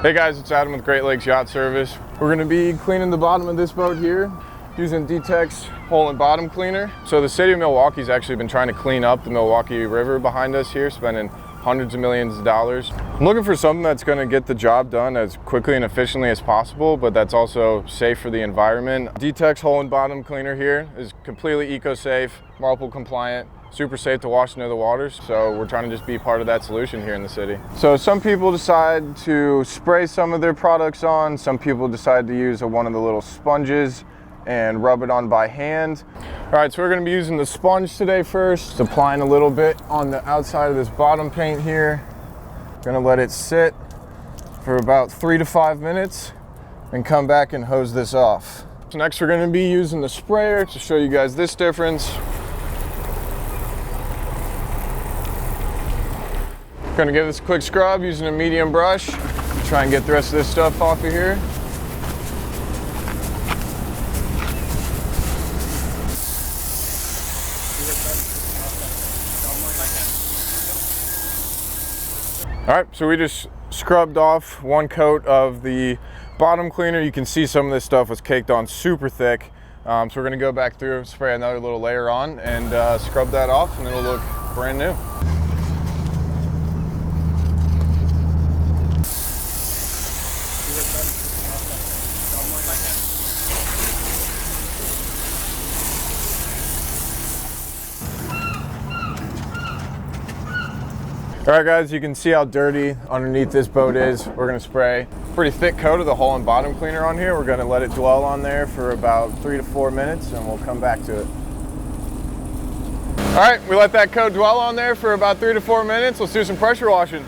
Hey guys, it's Adam with Great Lakes Yacht Service. We're gonna be cleaning the bottom of this boat here using DTEC's hole and bottom cleaner. So the city of Milwaukee's actually been trying to clean up the Milwaukee River behind us here, spending hundreds of millions of dollars. I'm looking for something that's gonna get the job done as quickly and efficiently as possible, but that's also safe for the environment. DTEC's hole and bottom cleaner here is completely eco-safe, MARPL compliant, super safe to wash into the waters. So we're trying to just be part of that solution here in the city. So some people decide to spray some of their products on. Some people decide to use one of the little sponges and rub it on by hand. All right, so we're gonna be using the sponge today first. Just applying a little bit on the outside of this bottom paint here. Gonna let it sit for about 3 to 5 minutes and come back and hose this off. So next we're gonna be using the sprayer to show you guys this difference. Gonna give this a quick scrub using a medium brush. Try and get the rest of this stuff off of here. All right, so we just scrubbed off one coat of the bottom cleaner. You can see some of this stuff was caked on super thick. So we're gonna go back through, spray another little layer on and scrub that off and it'll look brand new. All right guys, you can see how dirty underneath this boat is. We're gonna spray a pretty thick coat of the hull and bottom cleaner on here. We're gonna let it dwell on there for about 3 to 4 minutes and we'll come back to it. All right, we let that coat dwell on there for about 3 to 4 minutes. Let's do some pressure washing.